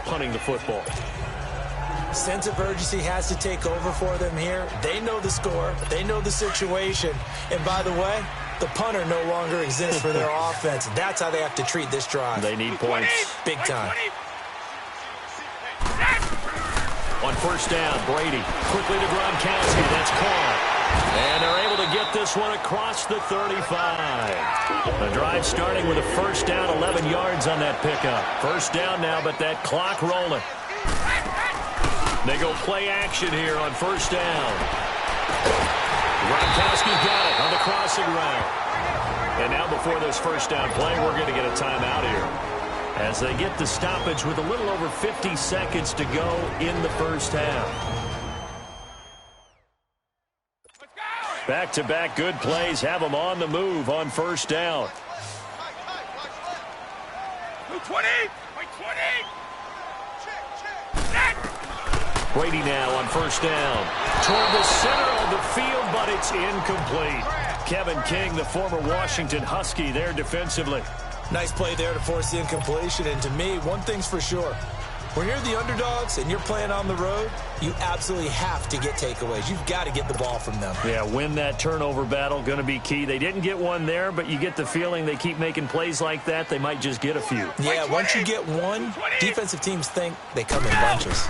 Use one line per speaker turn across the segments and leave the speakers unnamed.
punting the football.
Sense of urgency has to take over for them here. They know the score. They know the situation. And by the way, the punter no longer exists for their offense. That's how they have to treat this drive.
They need points.
Big time.
On first down, Brady quickly to Gronkowski. That's caught. And they're able to get this one across the 35. The drive starting with a first down, 11 yards on that pickup. First down now, but that clock rolling. They go play action here on first down. Gronkowski got it on the crossing route. And now before this first down play, we're going to get a timeout here, as they get the stoppage with a little over 50 seconds to go in the first half. Back-to-back good plays have them on the move on first down.
20!
Brady now on first down. Toward the center of the field, but it's incomplete. Kevin King, the former Washington Husky, there defensively.
Nice play there to force the incompletion. And to me, one thing's for sure. When you're the underdogs and you're playing on the road, you absolutely have to get takeaways. You've got to get the ball from them.
Yeah, win that turnover battle, going to be key. They didn't get one there, but you get the feeling they keep making plays like that, they might just get a few.
Yeah, once you get one, defensive teams think they come in bunches.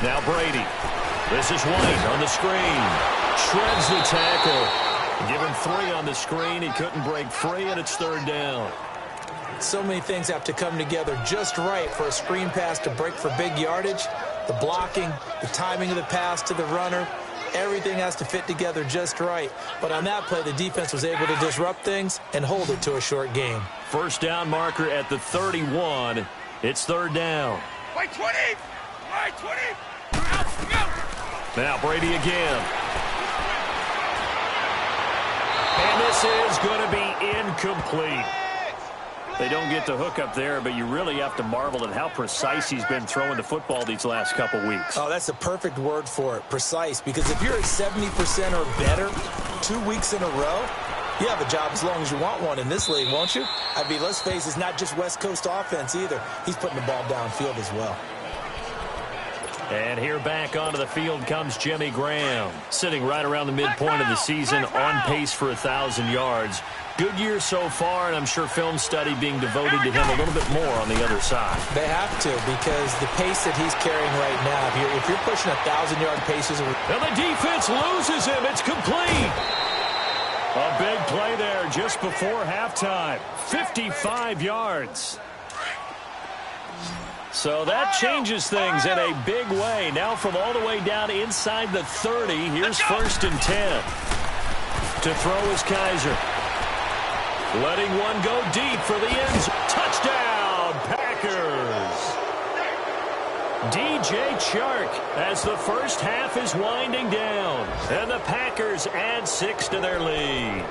Now Brady. This is White on the screen. Shreds the tackle. Give him 3 on the screen. He couldn't break free, and it's third down.
So many things have to come together just right for a screen pass to break for big yardage. The blocking, the timing of the pass to the runner, everything has to fit together just right. But on that play, the defense was able to disrupt things and hold it to a short game.
First down marker at the 31. It's third down.
White 20! White 20!
Now Brady again. And this is going to be incomplete. They don't get the hook up there, but you really have to marvel at how precise he's been throwing the football these last couple weeks.
Oh, that's the perfect word for it, precise. Because if you're at 70% or better 2 weeks in a row, you have a job as long as you want one in this league, won't you? I mean, let's face it, it's not just West Coast offense either. He's putting the ball downfield as well.
And here back onto the field comes Jimmy Graham, sitting right around the midpoint of the season, on pace for 1,000 yards. Good year so far, and I'm sure film study being devoted to him a little bit more on the other side.
They have to, because the pace that he's carrying right now, if you're pushing 1,000-yard paces.
And the defense loses him. It's complete. A big play there just before halftime. 55 yards. So that changes things in a big way. Now from all the way down inside the 30, here's first and 10. To throw is Kaiser. Letting one go deep for the end zone. Touchdown, Packers. DJ Chark as the first half is winding down. And the Packers add 6 to their lead.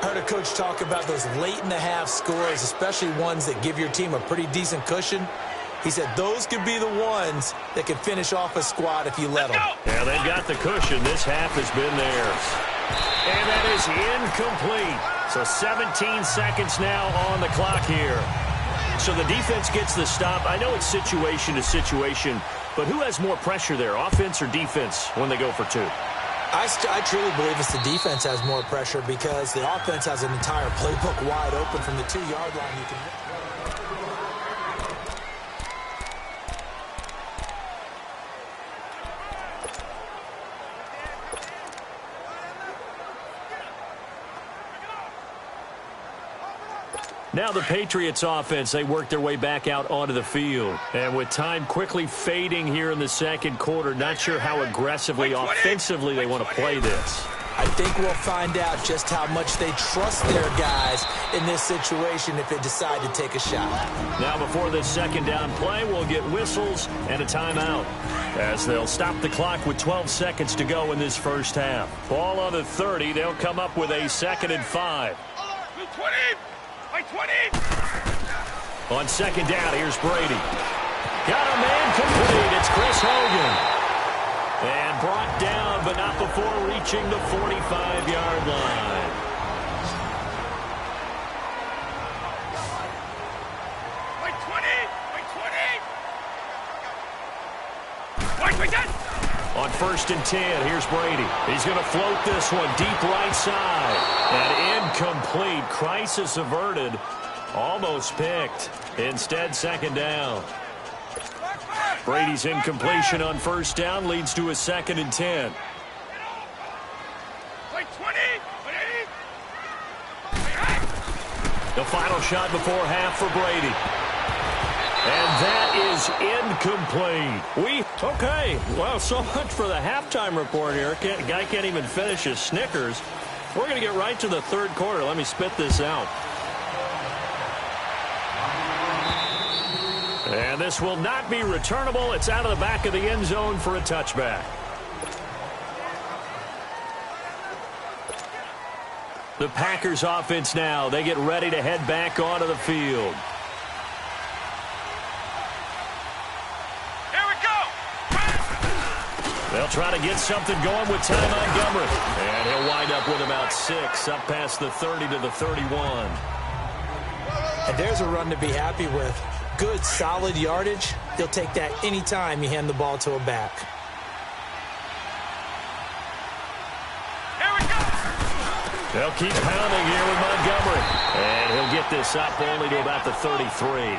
I heard a coach talk about those late-in-the-half scores, especially ones that give your team a pretty decent cushion. He said those could be the ones that can finish off a squad if you let them.
Yeah, they've got the cushion. This half has been theirs. And that is incomplete. So 17 seconds now on the clock here. So the defense gets the stop. I know it's situation to situation, but who has more pressure there, offense or defense, when they go for 2?
I truly believe it's the defense has more pressure, because the offense has an entire playbook wide open from the 2-yard line. You can.
Now the Patriots offense, they work their way back out onto the field. And with time quickly fading here in the second quarter, not sure how aggressively, offensively they want to play this.
I think we'll find out just how much they trust their guys in this situation if they decide to take a shot.
Now before this second down play, we'll get whistles and a timeout, as they'll stop the clock with 12 seconds to go in this first half. Ball on the 30, they'll come up with a 2nd and 5.
20! 20!
On second down, here's Brady. Got a man complete. It's Chris Hogan. And brought down, but not before reaching the 45-yard line.
White 20! White 20!
On 1st and 10, here's Brady. He's going to float this one deep right side. And incomplete. Crisis averted. Almost picked. Instead, 2nd down. Brady's incompletion on 1st down leads to a 2nd and 10. The final shot before half for Brady. And that is incomplete. Okay, well, so much for the halftime report here. Guy can't even finish his Snickers. We're going to get right to the 3rd quarter. Let me spit this out. And this will not be returnable. It's out of the back of the end zone for a touchback. The Packers offense now. They get ready to head back onto the field.
Here we go.
They'll try to get something going with Ty Montgomery. And he'll wind up with about 6, up past the 30 to the 31.
And there's a run to be happy with. Good, solid yardage. He'll take that anytime you hand the ball to a back.
They'll keep pounding here with Montgomery. And he'll get this up only to about the 33.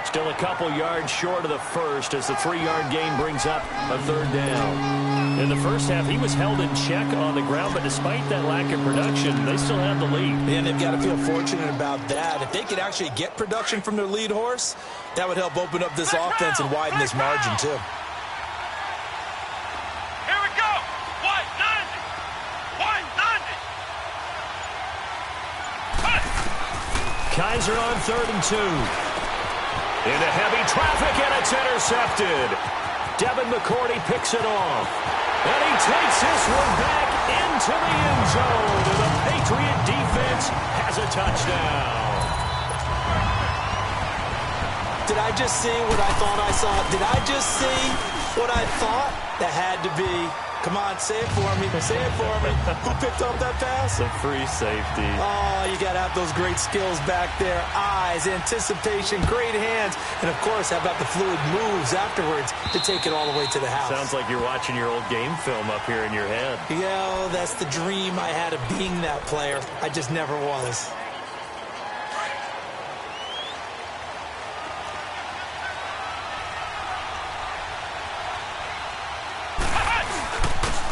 Still a couple yards short of the first as the 3-yard gain brings up a 3rd down. In the first half, he was held in check on the ground, but despite that lack of production, they still have the lead.
And they've got to feel fortunate about that. If they could actually get production from their lead horse, that would help open up this offense and widen this margin, too.
Here we go. 190. 190.
Kaiser on 3rd and 2. Into heavy traffic, and it's intercepted. Devin McCourty picks it off. And he takes this one back into the end zone. And the Patriot defense has a touchdown.
Did I just see what I thought I saw? Did I just see what I thought? That had to be. Come on, say it for me. Say it for me. Who picked up that pass?
The free safety.
Oh, you got to have those great skills back there. Eyes, anticipation, great hands. And, of course, how about the fluid moves afterwards to take it all the way to the house?
Sounds like you're watching your old game film up here in your head.
Yeah, that's the dream I had of being that player. I just never was.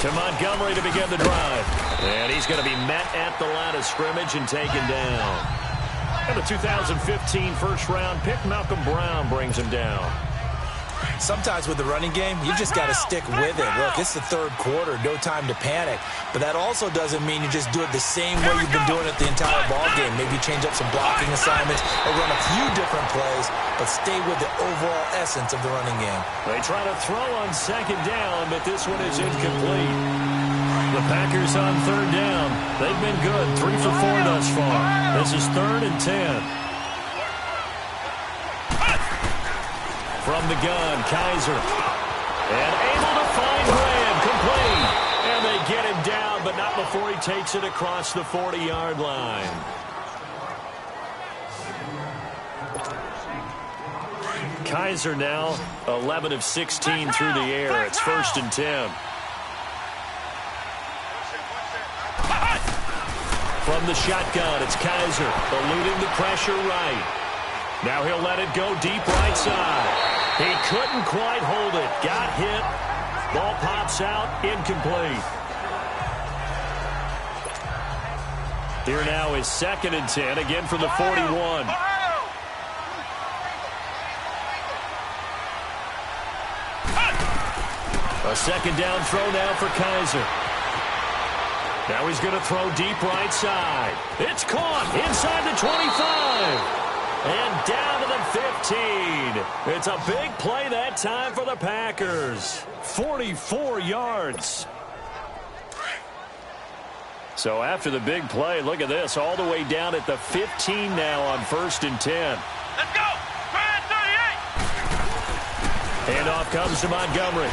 To Montgomery to begin the drive. And he's going to be met at the line of scrimmage and taken down. And the 2015 first-round pick, Malcolm Brown, brings him down.
Sometimes with the running game, you just got to stick with it. Look, it's the 3rd quarter, no time to panic. But that also doesn't mean you just do it the same way you've been doing it the entire ball game. Maybe change up some blocking assignments or run a few different plays, but stay with the overall essence of the running game.
They try to throw on 2nd down, but this one is incomplete. The Packers on 3rd down. They've been good, 3 for 4 thus far. This is 3rd and 10. From the gun, Kaiser. And able to find Graham, complete. And they get him down, but not before he takes it across the 40-yard line. Kaiser now 11 of 16 through the air. It's 1st and 10. From the shotgun, it's Kaiser eluding the pressure right. Now he'll let it go deep right side. He couldn't quite hold it. Got hit. Ball pops out. Incomplete. Here now is 2nd and 10. Again from the 41. A 2nd down throw now for Kaiser. Now he's going to throw deep right side. It's caught inside the 25. And down to the 15. It's a big play that time for the Packers. 44 yards. So after the big play, look at this. All the way down at the 15 now on 1st and 10.
Let's go. 38.
Handoff comes to Montgomery.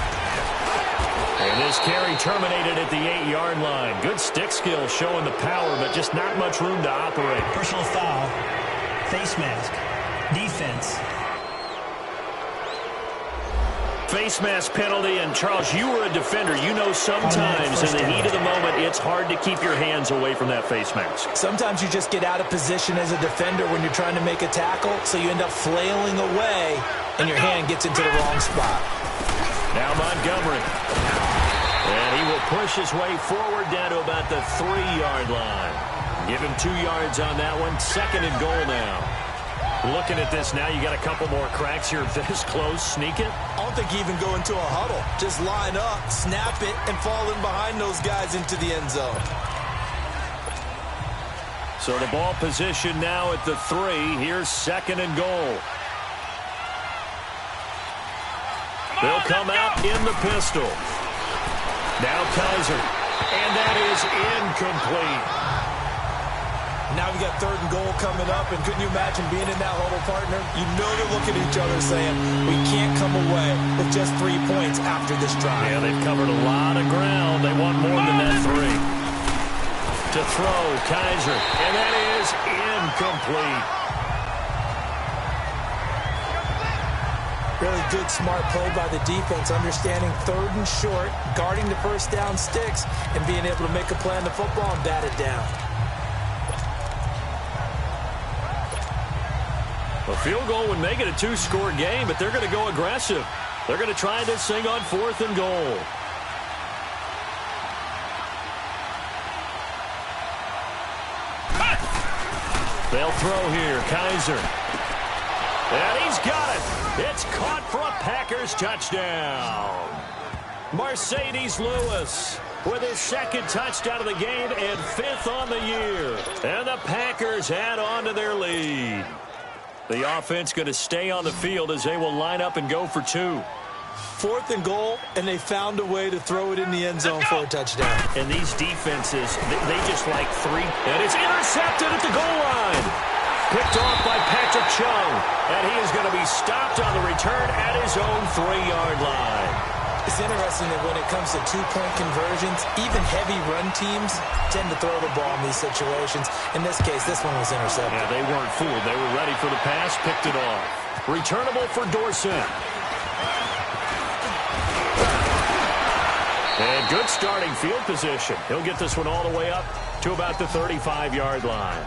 And this carry terminated at the 8-yard line. Good stick skill showing the power, but just not much room to operate.
Personal foul. Face mask. Defense.
face mask penalty, and Charles, you were a defender. You know sometimes in the heat of the moment, it's hard to keep your hands away from that face mask.
Sometimes you just get out of position as a defender when you're trying to make a tackle, so you end up flailing away, and your hand gets into the wrong spot.
Now Montgomery. And he will push his way forward down to about the 3-yard line. Give him 2 yards on that one. 2nd and goal now. Looking at this now, you got a couple more cracks here this close. Sneak it.
I don't think you even go into a huddle. Just line up, snap it, and fall in behind those guys into the end zone.
So the ball position now at the 3. Here's 2nd and goal. They'll come out in the pistol. Now Kaiser. And that is incomplete.
Now we got 3rd and goal coming up, and couldn't you imagine being in that huddle, partner? You know they're looking at each other saying, we can't come away with just 3 points after this drive.
Yeah, they've covered a lot of ground. They want more than that 3. To throw, Kaiser. And that is incomplete.
Really good, smart play by the defense, understanding 3rd and short, guarding the first down sticks, and being able to make a play on the football and bat it down.
A field goal would make it a 2-score game, but they're going to go aggressive. They're going to try this thing on 4th and goal. They'll throw here. Kaiser. And he's got it. It's caught for a Packers touchdown. Mercedes Lewis with his 2nd touchdown of the game and 5th on the year. And the Packers add on to their lead. The offense going to stay on the field as they will line up and go for 2.
4th and goal, and they found a way to throw it in the end zone for a touchdown.
And these defenses, they just like 3. And it's intercepted at the goal line. Picked off by Patrick Chung. And he is going to be stopped on the return at his own 3-yard line.
It's interesting that when it comes to 2-point conversions, even heavy run teams tend to throw the ball in these situations. In this case, this one was intercepted.
Yeah, they weren't fooled. They were ready for the pass, picked it off. Returnable for Dorsett. And good starting field position. He'll get this one all the way up to about the 35-yard line.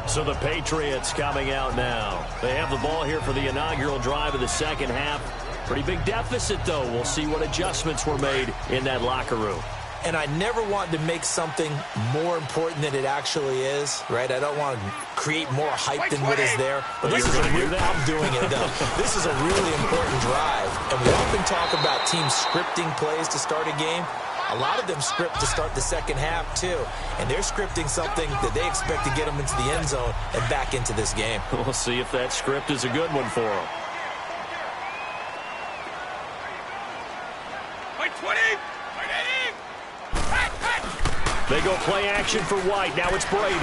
So the Patriots coming out now. They have the ball here for the inaugural drive of the 2nd half. Pretty big deficit, though. We'll see what adjustments were made in that locker room.
And I never want to make something more important than it actually is, right? I don't want to create more hype than what is there. But this is I'm doing it, though. This is a really important drive. And we often talk about teams scripting plays to start a game. A lot of them script to start the 2nd half, too. And they're scripting something that they expect to get them into the end zone and back into this game.
We'll see if that script is a good one for them. They go play action for White. Now it's Brady.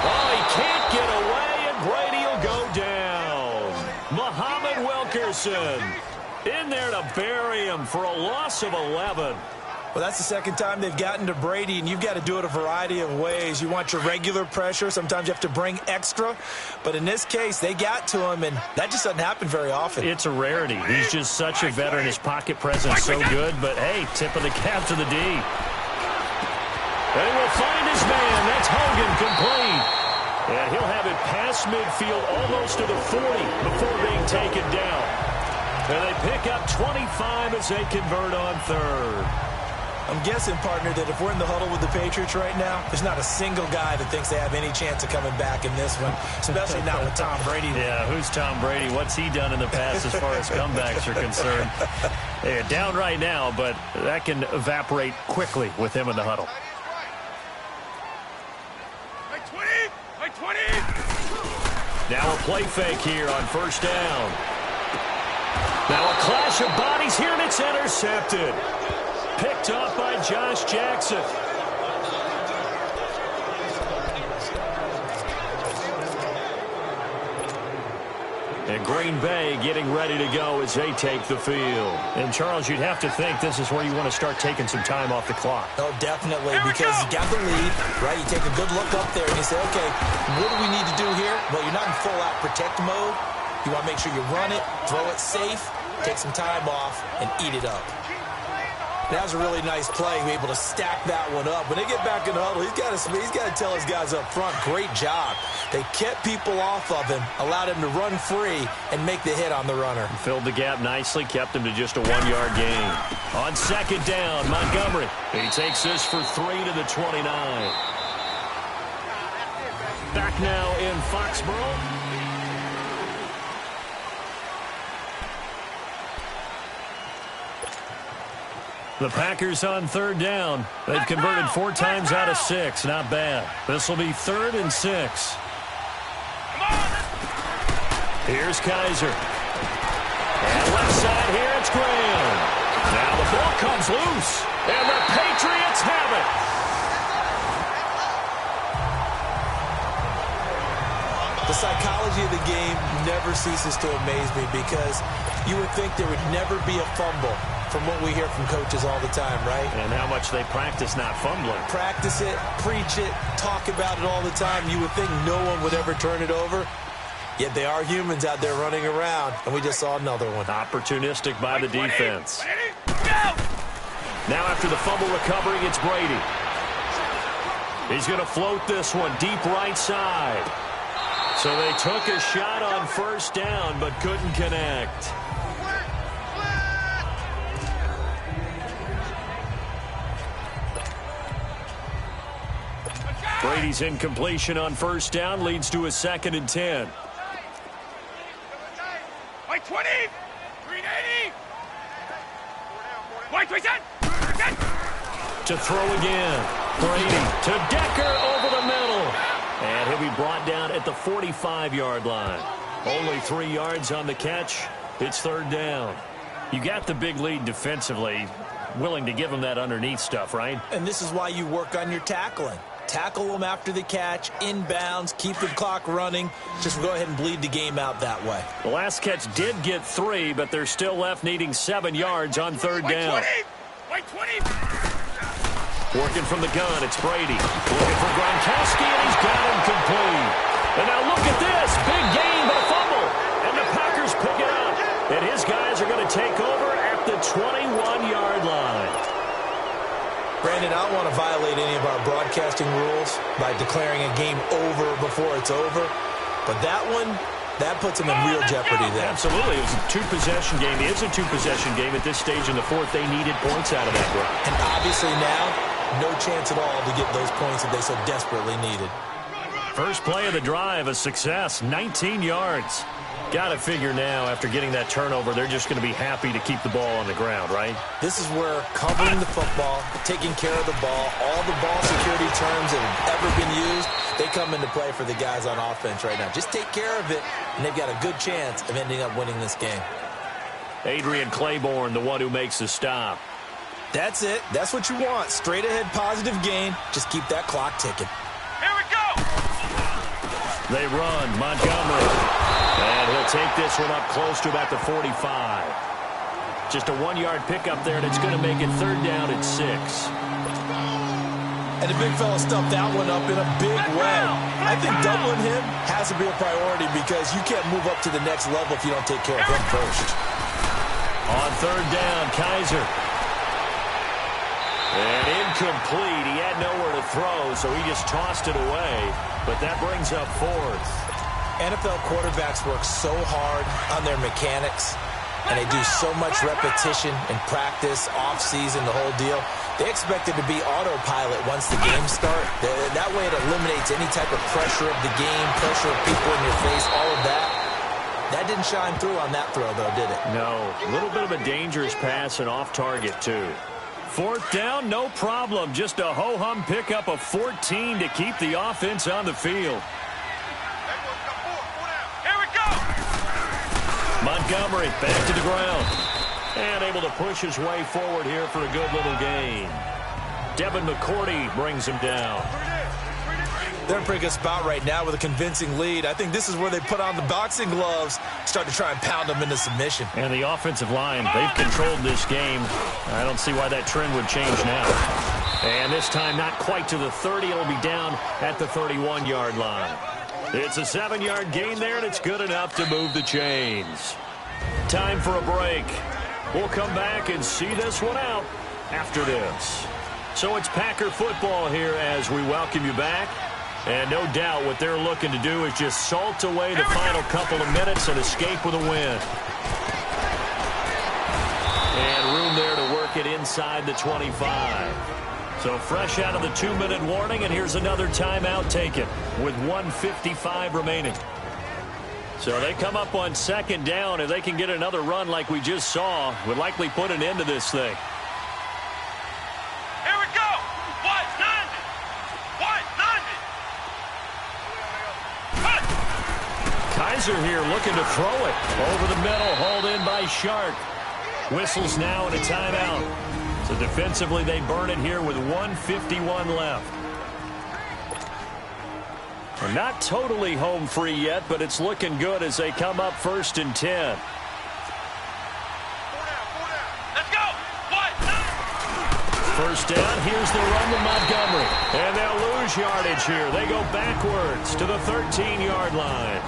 Oh, he can't get away, and Brady will go down. Muhammad Wilkerson in there to bury him for a loss of 11.
Well, that's the 2nd time they've gotten to Brady, and you've got to do it a variety of ways. You want your regular pressure. Sometimes you have to bring extra. But in this case, they got to him, and that just doesn't happen very often.
It's a rarity. He's just such a veteran. His pocket presence so good. But, hey, tip of the cap to the D. And he will find his man. That's Hogan complete. And he'll have it past midfield almost to the 40 before being taken down. And they pick up 25 as they convert on 3rd.
I'm guessing, partner, that if we're in the huddle with the Patriots right now, there's not a single guy that thinks they have any chance of coming back in this one, especially not with Tom Brady.
Yeah, who's Tom Brady? What's he done in the past as far as comebacks are concerned? Yeah, down right now, but that can evaporate quickly with him in the huddle.
By 20!
Now a play fake here on 1st down. Now a clash of bodies here, and it's intercepted. Picked up by Josh Jackson. And Green Bay getting ready to go as they take the field. And, Charles, you'd have to think this is where you want to start taking some time off the clock.
Oh, definitely, because you got the lead, right? You take a good look up there and you say, okay, what do we need to do here? Well, you're not in full-out protect mode. You want to make sure you run it, throw it safe, take some time off, and eat it up. That was a really nice play, able to stack that one up. When they get back in the huddle, he's got to tell his guys up front, great job. They kept people off of him, allowed him to run free, and make the hit on the runner.
Filled the gap nicely, kept him to just a 1-yard gain. On second down, Montgomery. He takes this for 3 to the 29. Back now in Foxborough. The Packers on third down. They've converted 4 times out of 6. Not bad. This will be 3rd and 6. Here's Kaiser. And left side here, it's Graham. Now the ball comes loose. And the Patriots have it.
The psychology of the game never ceases to amaze me because you would think there would never be a fumble from what we hear from coaches all the time, right?
And how much they practice not fumbling.
Practice it, preach it, talk about it all the time. You would think no one would ever turn it over. Yet they are humans out there running around, and we just saw another one.
Opportunistic by the defense. Now after the fumble recovery, it's Brady. He's going to float this one deep right side. So they took a shot on first down, but couldn't connect. Brady's incompletion on first down leads to a 2nd and 10.
White 20, 380. White 20.
To throw again. Brady to Decker over the middle. And he'll be brought down at the 45-yard line. Only 3 yards on the catch. It's 3rd down. You got the big lead defensively. Willing to give them that underneath stuff, right?
And this is why you work on your tackling. Tackle them after the catch, inbounds, keep the clock running. Just go ahead and bleed the game out that way.
The last catch did get 3, but they're still left needing 7 yards on 3rd down.
White 20.
Working from the gun, it's Brady. Looking for Gronkowski, and he's got him complete. And now look at this. Big gain, but a fumble. And the Packers pick it up. And his guys are going to take over at the 21-yard line.
Brandon, I don't want to violate any of our broadcasting rules by declaring a game over before it's over. But that one, that puts them in real jeopardy there.
Absolutely. It was a 2-possession game. It is a 2-possession game at this stage in the 4th. They needed points out of that drive.
And obviously now, no chance at all to get those points that they so desperately needed.
First play of the drive, a success, 19 yards. Got to figure now, after getting that turnover, they're just going to be happy to keep the ball on the ground, right?
This is where covering the football, taking care of the ball, all the ball security terms that have ever been used, they come into play for the guys on offense right now. Just take care of it, and they've got a good chance of ending up winning this game.
Adrian Claiborne, the one who makes the stop.
That's it. That's what you want. Straight ahead positive gain. Just keep that clock ticking.
Here we go.
They run. Montgomery. And he'll take this one up close to about the 45. Just a 1-yard pickup there, and it's going to make it 3rd down at 6.
And the big fella stuffed that one up in a big way. I think doubling him has to be a priority because you can't move up to the next level if you don't take care of him first.
On 3rd down, Kaiser. And incomplete. He had nowhere to throw, so he just tossed it away. But that brings up 4th.
NFL quarterbacks work so hard on their mechanics, and they do so much repetition and practice, off-season, the whole deal. They expect it to be autopilot once the games start. That way it eliminates any type of pressure of the game, pressure of people in your face, all of that. That didn't shine through on that throw, though, did it?
No. A little bit of a dangerous pass and off target, too. 4th down, no problem. Just a ho-hum pickup of 14 to keep the offense on the field. Montgomery back to the ground. And able to push his way forward here for a good little gain. Devin McCourty brings him down.
They're in a pretty good spot right now with a convincing lead. I think this is where they put on the boxing gloves, start to try and pound them into submission.
And the offensive line, they've controlled this game. I don't see why that trend would change now. And this time not quite to the 30. It'll be down at the 31-yard line. It's a 7-yard gain there, and it's good enough to move the chains. Time for a break. We'll come back and see this one out after this. So it's Packer football here as we welcome you back. And no doubt what they're looking to do is just salt away the final couple of minutes and escape with a win. And room there to work it inside the 25. So fresh out of the 2-minute warning, and here's another timeout taken with 1:55 remaining. So they come up on 2nd down. If they can get another run like we just saw, would likely put an end to this thing.
Here we go. 190. 190.
Kaiser here looking to throw it. Over the middle, hauled in by Shark. Whistles now and a timeout. So defensively, they burn it here with 1:51 left. We're not totally home free yet, but it's looking good as they come up 1st and 10.
Let's go.
1st down, here's the run to Montgomery. And they'll lose yardage here. They go backwards to the 13-yard line.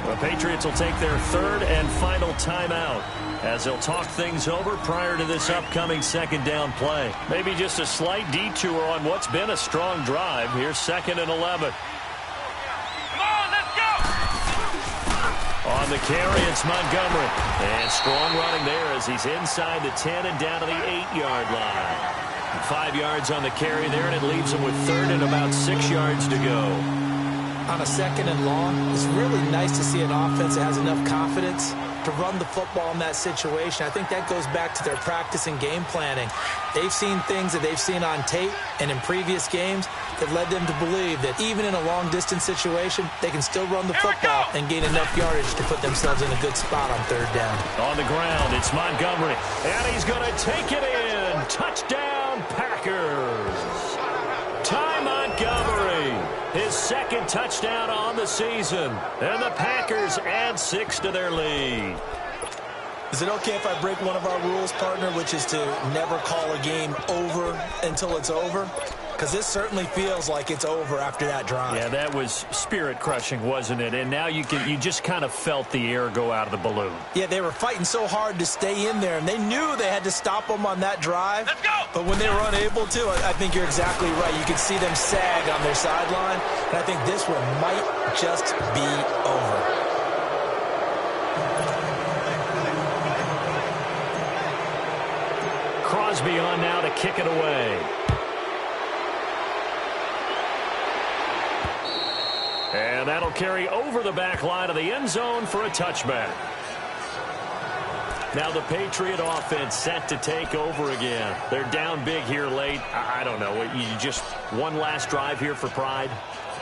The Patriots will take their 3rd and final timeout as they'll talk things over prior to this upcoming 2nd down play. Maybe just a slight detour on what's been a strong drive. Here's 2nd and 11.
Come on, let's go.
On the carry, it's Montgomery. And strong running there as he's inside the 10 and down to the 8-yard line. 5 yards on the carry there, and it leaves him with 3rd and about 6 yards to go.
On a 2nd and long, it's really nice to see an offense that has enough confidence to run the football in that situation. I think that goes back to their practice and game planning. They've seen things that they've seen on tape and in previous games that led them to believe that even in a long-distance situation, they can still run the football and gain enough yardage to put themselves in a good spot on 3rd down.
On the ground, it's Montgomery, and he's going to take it in. Touchdown, Packers. Ty Montgomery, his 2nd touchdown on the season, and the Packers add 6 to their lead.
Is it okay if I break one of our rules, partner, which is to never call a game over until it's over? Because this certainly feels like it's over after that drive.
Yeah, that was spirit-crushing, wasn't it? And now you just kind of felt the air go out of the balloon.
Yeah, they were fighting so hard to stay in there, and they knew they had to stop them on that drive.
Let's go.
But when they were unable to, I think you're exactly right. You could see them sag on their sideline, and I think this one might just be over.
Crosby on now to kick it away. And that'll carry over the back line of the end zone for a touchback. Now the Patriot offense set to take over again. They're down big here late. I don't know. You just one last drive here for pride?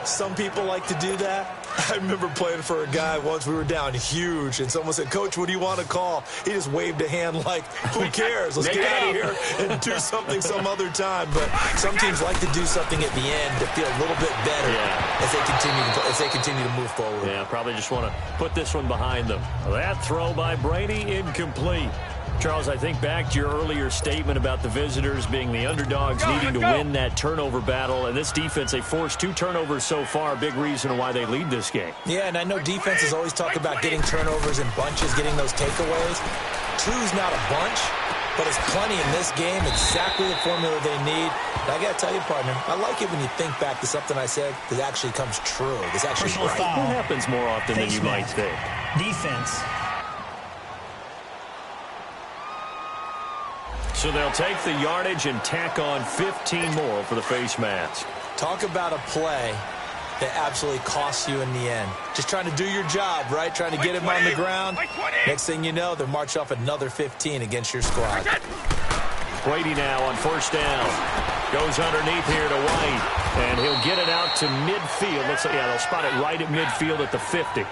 Some people like to do that. I remember playing for a guy once. We were down huge, and someone said, "Coach, what do you want to call?" He just waved a hand like, who cares? Let's get out of here and do something some other time. But some teams like to do something at the end to feel a little bit better as they continue to move forward.
Yeah, probably just want to put this one behind them. That throw by Brady incomplete. Charles, I think back to your earlier statement about the visitors being the underdogs needing to win that turnover battle. And this defense, they forced 2 turnovers so far. Big reason why they lead this game.
Yeah, and I know defenses always talk about getting turnovers in bunches, getting those takeaways. 2's not a bunch, but it's plenty in this game. Exactly the formula they need. And I got to tell you, partner, I like it when you think back to something I said that actually comes true. That's actually right.
What happens more often than you might think?
Defense.
So they'll take the yardage and tack on 15 more for the face mask.
Talk about a play that absolutely costs you in the end. Just trying to do your job, right? Trying to get him on the ground. Next thing you know, they'll march off another 15 against your squad.
Brady now on 1st down. Goes underneath here to White. And he'll get it out to midfield. Looks like, they'll spot it right at midfield at the 50.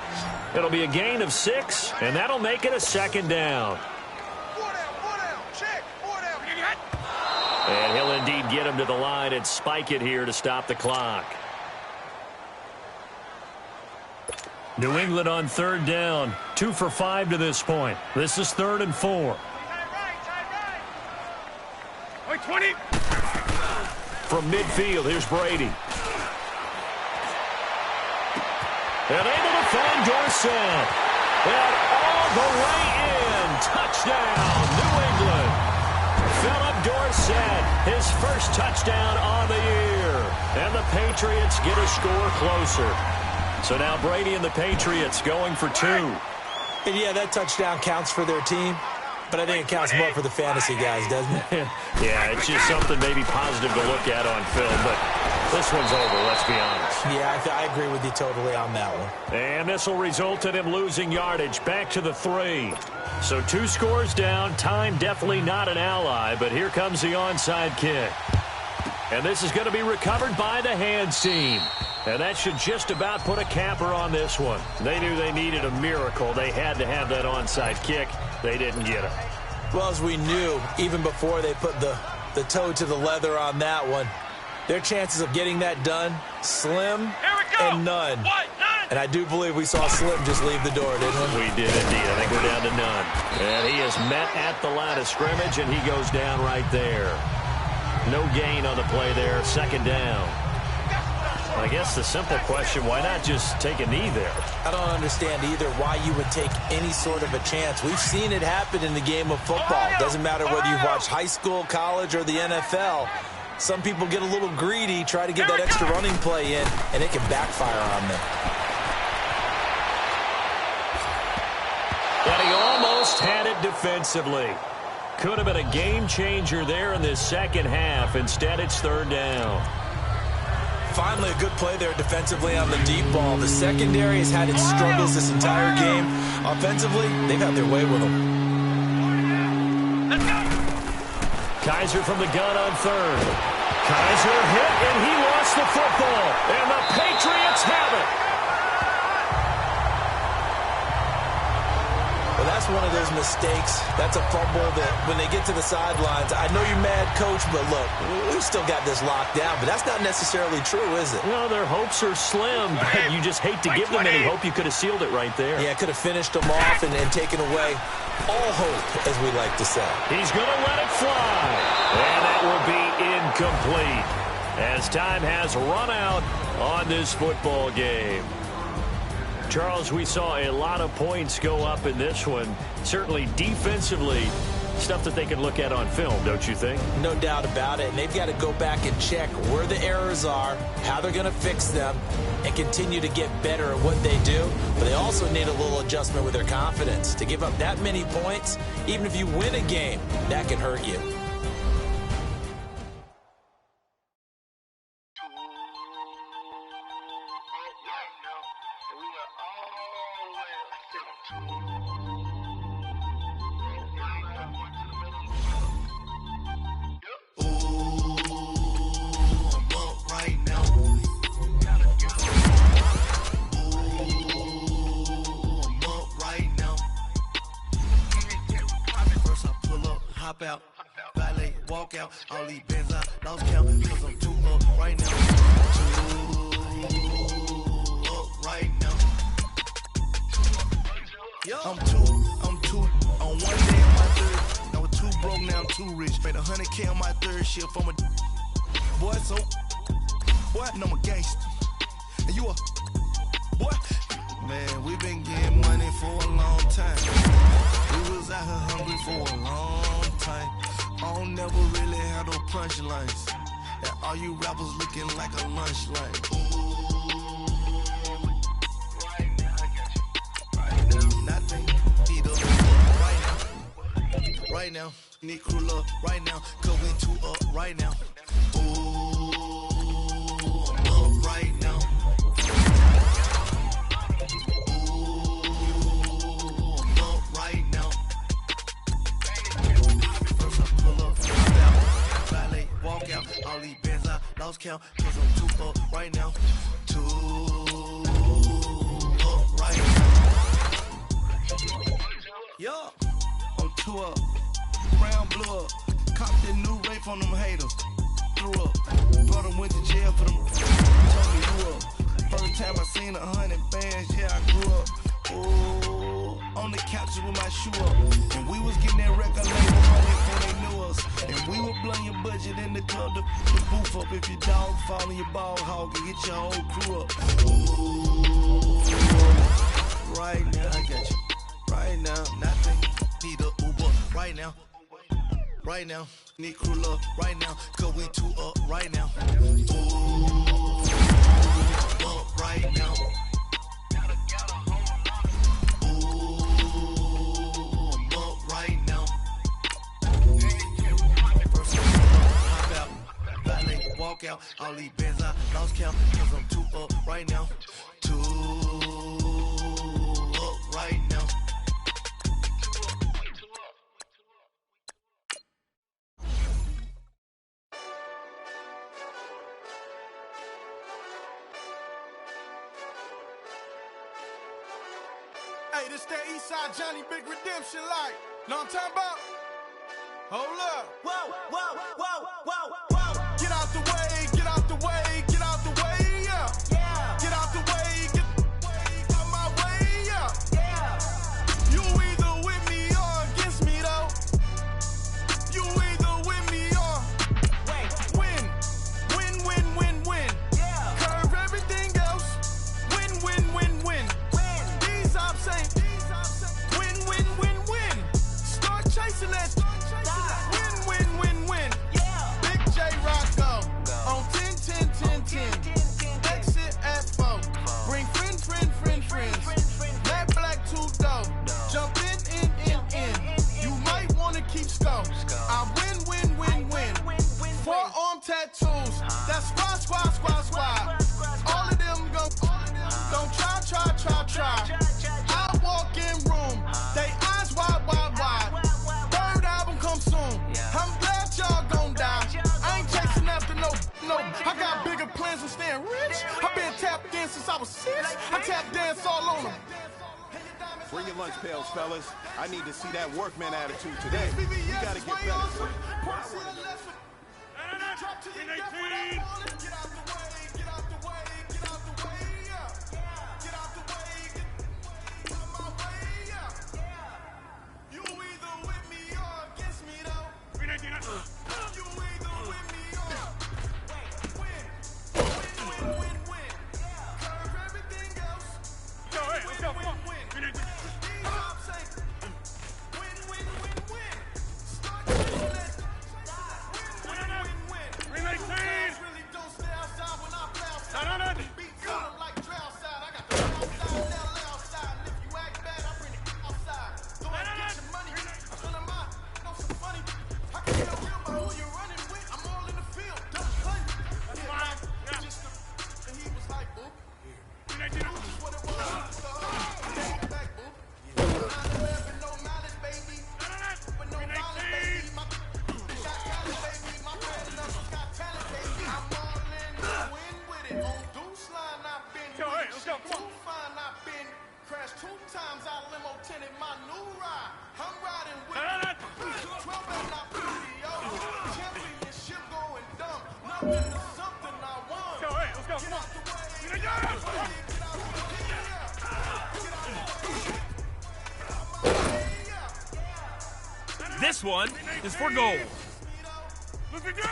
It'll be a gain of 6, and that'll make it a 2nd down. And he'll indeed get him to the line and spike it here to stop the clock. New England on 3rd down. 2 for 5 to this point. This is 3rd and 4.
Wait, 20.
From midfield, here's Brady. And able to find Dorsett. And all the way in. Touchdown, New England. Philip Dorsett, his first touchdown on the year. And the Patriots get a score closer. So now Brady and the Patriots going for 2.
And yeah, that touchdown counts for their team. But I think it counts more for the fantasy guys, doesn't it?
Yeah, it's just something maybe positive to look at on film, but this one's over, let's be honest.
Yeah, I agree with you totally on that one.
And this will result in him losing yardage back to the 3. So 2 scores down, time definitely not an ally, but here comes the onside kick. And this is going to be recovered by the hands team. And that should just about put a capper on this one. They knew they needed a miracle. They had to have that onside kick. They didn't get it.
Well, as we knew, even before they put the toe to the leather on that one, their chances of getting that done, slim and none. And I do believe we saw Slim just leave the door, didn't we?
We did indeed. I think we're down to none. And he is met at the line of scrimmage, and he goes down right there. No gain on the play there. Second down. I guess the simple question, why not just take a knee there?
I don't understand either why you would take any sort of a chance. We've seen it happen in the game of football. Doesn't matter whether you've watched high school, college, or the NFL. Some people get a little greedy, try to get that extra running play in, and it can backfire on them.
And he almost had it defensively. Could have been a game changer there in this second half. Instead, it's third down.
Finally, a good play there defensively on the deep ball. The secondary has had its struggles this entire game. Offensively, they've had their way with them.
Kaiser from the gun on third. Kaiser hit, and he lost the football. And the Patriots have it.
Well, that's one of those mistakes. That's a fumble that when they get to the sidelines, I know you're mad, Coach, but look, we've still got this locked down. But that's not necessarily true, is it?
Well, their hopes are slim, but you just hate to give them any hope. You could have sealed it right there.
Yeah, could have finished them off and taken away all hope, as we like to say.
He's going to let it fly. And that will be incomplete as time has run out on this football game. Charles, we saw a lot of points go up in this one. Certainly defensively, stuff that they can look at on film, don't you think?
No doubt about it. And they've got to go back and check where the errors are, how they're going to fix them, and continue to get better at what they do. But they also need a little adjustment with their confidence. To give up that many points, even if you win a game, that can hurt you.
Out, valet, walk out, all these bands I lost count, cause I'm too up right now. Too up right now. I'm two on one day on my third. I was too broke, now I'm too rich. Made 100K on my third shift from a boy, so boy, and I'm a gangster. And you a boy. Man, we been getting money for a long time. We was out here hungry for a long time. I don't never really have no punchlines. And all you rappers looking like a lunch line. Right now, I got you. Right now, nothing. Eat up right now. Right now, need crew up right now. Cause we two up right now. Ooh, I'm up right now. All these bands I lost count, cause I'm too up right now. Too up right now. Yo, I'm too up. Brown blew up. Copped that new rape on them haters. Threw up. Brought them, went to jail for them. Told me you up. First time I seen 100 bands, yeah, I grew up. Ooh, on the couches with my shoe up. And we was getting that record label money before they knew us. And we were blowing your budget in the club to the booth up. If your dog fall in your ball hog and get your whole crew up. Ooh, Right now, I got you. Right now, nothing. Need a Uber right now. Right now, need crew love right now. Cause we two up right now. Ooh, up right now. Ooh, I'm up right now. First hop out, valet, walk out. All these bands I lost count. Cause I'm two up right now. Two up right now.
Hey, this that Eastside Johnny Big Redemption like. Know what I'm talking about? Hold up. Whoa, whoa, whoa, whoa, whoa. Get out the way, get out the way, get out the way, yeah. Get out the way, get out my way, yeah. You either with me or against me, though. You either with me or win. Win, win, win, win. Curve everything else. Win, win, win, win. These ops say win, win, win, win. Start chasing that. Win, win, win, win. Big J Rock go on 10, 10, 10, 10. Exit at 4. Bring friends. Matt Black 2 dough. Jump in. You might wanna keep score. I win, win. Forearm tattoos. That's squad. All of them don't try. I walk in room. They eyes wide. Third album come soon. I'm glad y'all gon' die. I ain't chasing after no. I got bigger plans than staying rich. I been tapped in since I was 6. I tap dance all on them.
Bring your lunch pails, fellas. I need to see that workman attitude today. We gotta get better.
Drop to your death when I'm on it. Get out the way, yeah. Get out the way, get out my way, yeah. You either with me or against me, though. You either with me or win. Win. Curve everything else. Win. These ops say win. Start chasing that. Win. Really don't stay outside when I play outside. Beat feeling like drought outside. I got the outside, LA outside. And if you act bad, I bring the outside. Go and get your money. I'm feeling mine. Know some funny. I can tell real by who you're running with. I'm all in the field. Don't play. That's fine. And he was like, oop. That's what it was. Take it back, oop. 9/11, no mileage, baby. With no mileage, baby. My got talent, baby. My bread and knuckles got talent, baby. I'm all in the win with it. On deuce line, I've been with it. Shit too fine, I've been crashed 2 times. I limo tinted my new ride. I'm riding with it. 12 and I PDO. Championship going dumb. Nothing to something I won. Get out the way. Get out the way.
This one is for gold.
Looking good.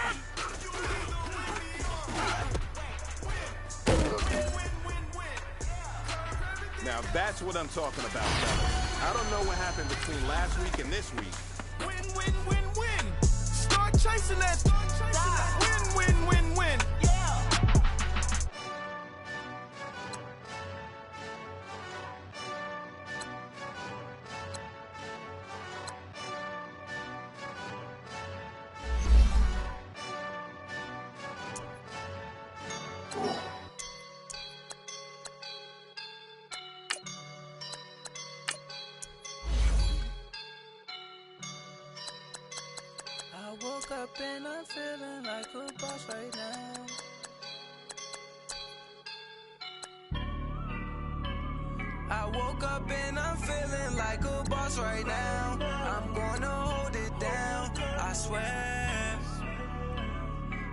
Now that's what I'm talking about, fellas. I don't know what happened between last week and this week.
Win. Start chasing that. Win.
I woke up and I'm feeling like a boss right now. I woke up and I'm feeling like a boss right now. I'm gonna hold it down, I swear.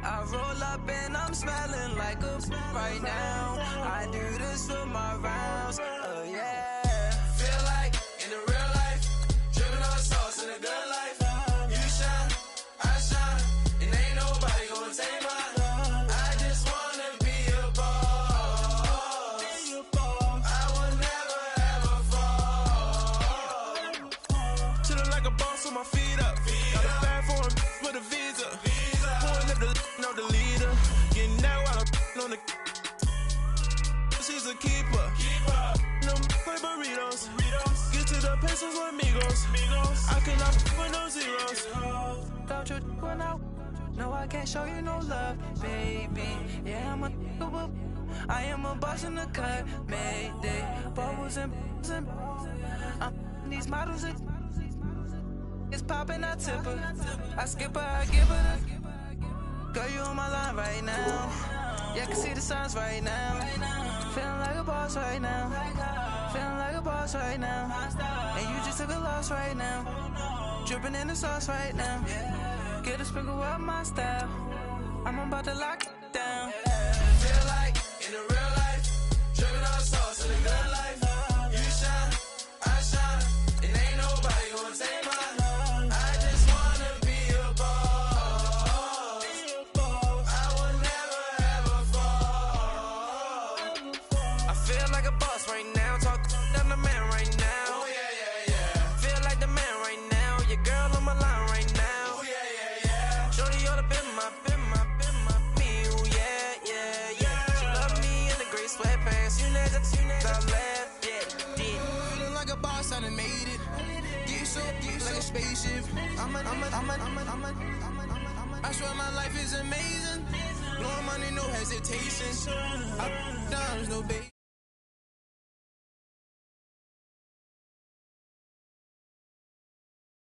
I roll up and I'm smelling like a right now. I do this for my rounds, yeah. Feel like in the real life, dripping on sauce in a good life. You shine, I shine, and ain't nobody gonna take mine. I just wanna be a boss. I when no, I can't show you no love, baby. Yeah, I am a boss in the cut, Mayday. Bubbles and these models, it's popping, I tip her. I skip her, I give her the. Girl, you on my line right now. Yeah, I can see the signs right now. Feeling like a boss right now. Feeling like a boss right now. And you just took a loss right now. Dripping in the sauce right now. Get a sprinkle up my style. I'm about to lock it down.
Feel like in the real life, dripping all the sauce in the good life. You shine, I shine, and ain't nobody gonna take mine. I just wanna be a boss. I will never ever fall.
I feel like a boss right now. Talk down the man right now.
Oh yeah, yeah, yeah.
Feel like the man right now. Your girl on my line right now.
Oh yeah, yeah, yeah.
Shorty oughta been my me. Ooh yeah, yeah, yeah. She love me in the gray sweatpants. You never left, yeah, did.
Feeling like a boss, I done made it. Get so like a spaceship. I swear my life is amazing. Blowing money, no hesitation. Up, downs, no bait.